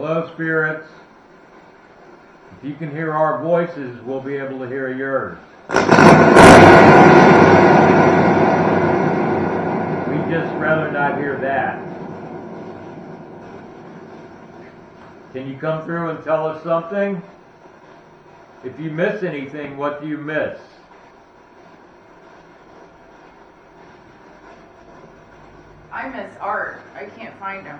Hello, spirits. If you can hear our voices, we'll be able to hear yours. We'd just rather not hear that. Can you come through and tell us something? If you miss anything, what do you miss? I miss art. I can't find them.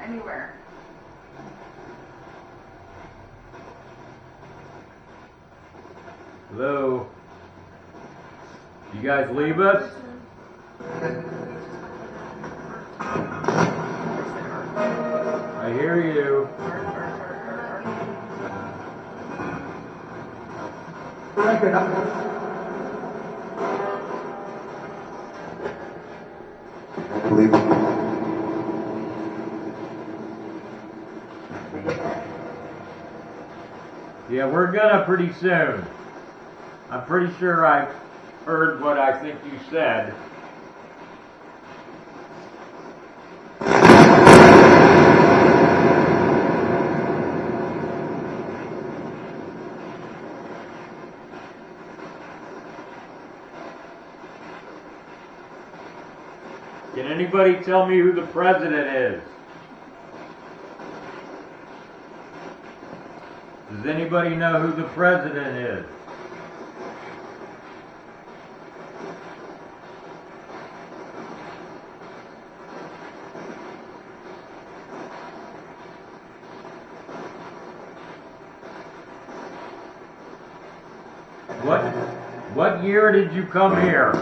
Anywhere. Hello? You guys leave us? I hear you. Yeah, we're gonna pretty soon. I'm pretty sure I heard what I think you said. Can anybody tell me who the president is? Does anybody know who the president is? What year did you come here?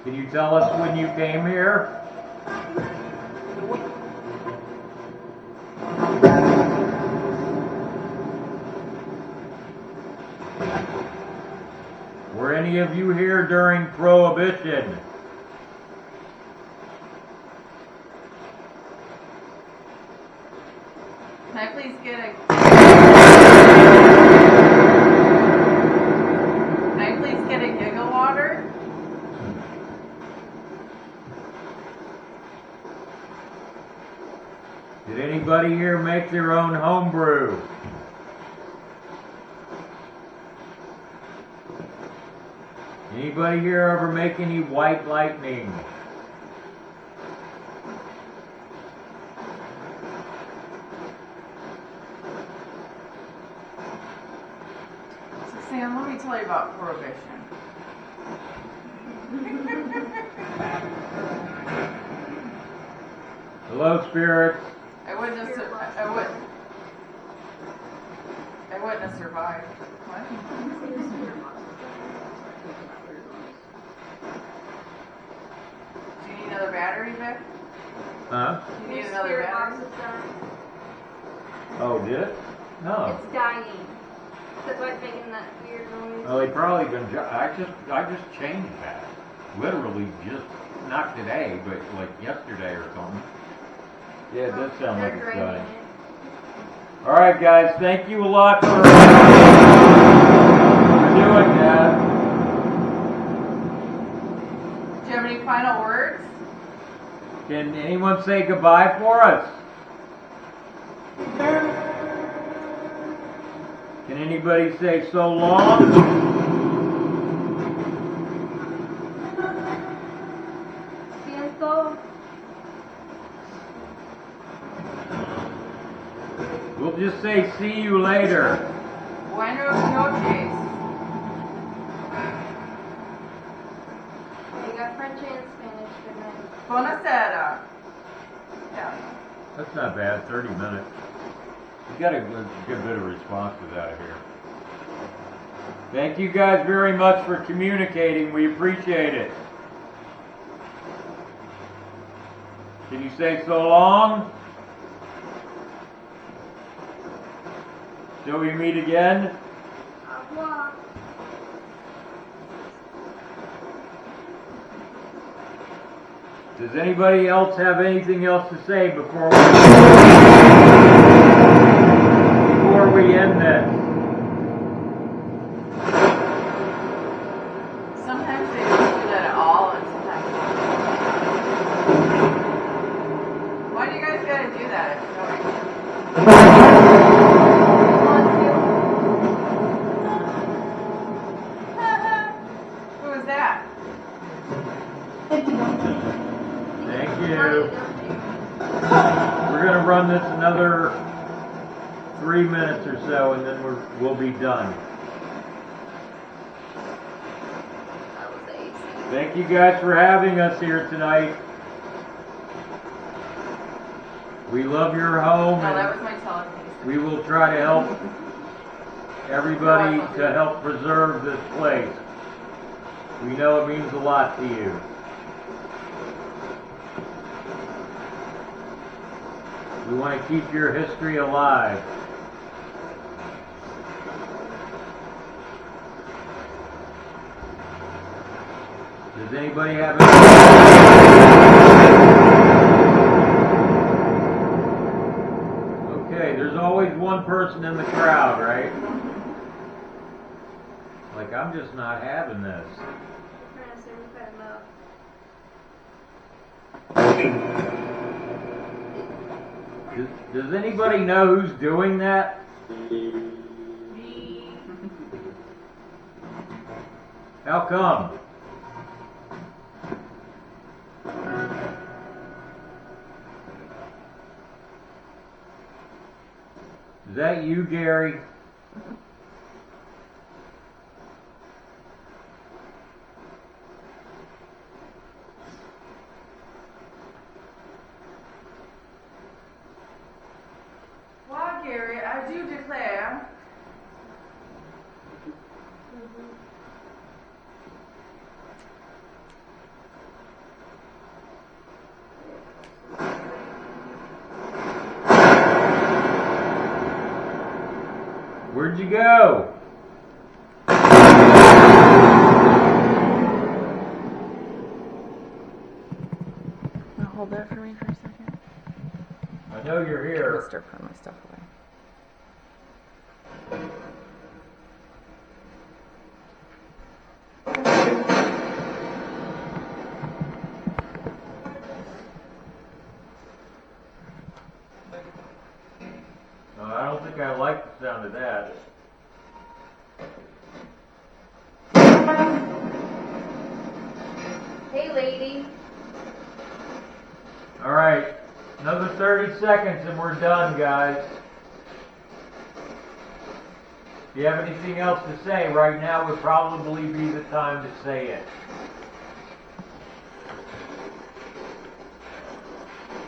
Can you tell us when you came here? Were any of you here during Prohibition? Can I please get a... Can I please get a giggle water? Did anybody here make their own homebrew? Anybody here ever make any white lightning? So Sam, let me tell you about Prohibition. Hello, spirits. I wouldn't have survived. What? Do you need another battery, Vic? Huh? Do you need another battery? Oh, did it? No. It's dying. That's why it's making that weird noise. Well, they probably been. I just changed that. Literally just not today, but like yesterday or something. Yeah, it does sound like it's dying. All right, guys. Thank you a lot for doing that. Do you have any final words? Can anyone say goodbye for us? Can anybody say so long? Siento. We'll just say see you later. Buenos noches. You got French and Spanish. Good night. Buonasera. Yeah. That's not bad, 30 minutes. You got a good bit of responses out of here. Thank you guys very much for communicating. We appreciate it. Can you say so long? Till we meet again? Au revoir. Does anybody else have anything else to say before we end this? we'll be done. That was AC. Thank you guys for having us here tonight. We love your home, No, that and was my telephone. we will try to help everybody to help preserve this place. We know it means a lot to you. We want to keep your history alive. Does anybody have any? Okay, there's always one person in the crowd, right? Like, I'm just not having this. Does anybody know who's doing that? Me. How come? Is that you, Gary? Well, Gary, I do declare. Where'd you go? Now hold that for me for a second. I know you're I'm here. gonna start putting my stuff away. I don't think I like the sound of that. Hey, lady. All right, another 30 seconds and we're done, guys. If you have anything else to say, right now would probably be the time to say it.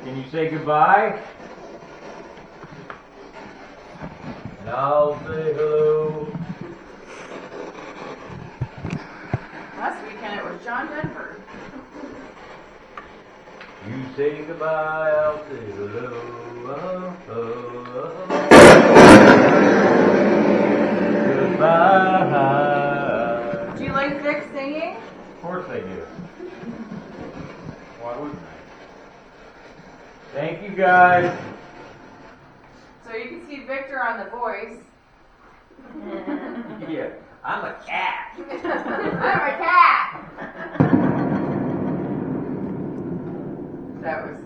Can you say goodbye? And I'll say hello. Last weekend it was John Denver. You say goodbye, I'll say hello. Goodbye. Do you like Vic singing? Of course I do. Why wouldn't I? Thank you guys. So you can see Victor on The Voice. Yeah, I'm a cat. I'm a cat! That was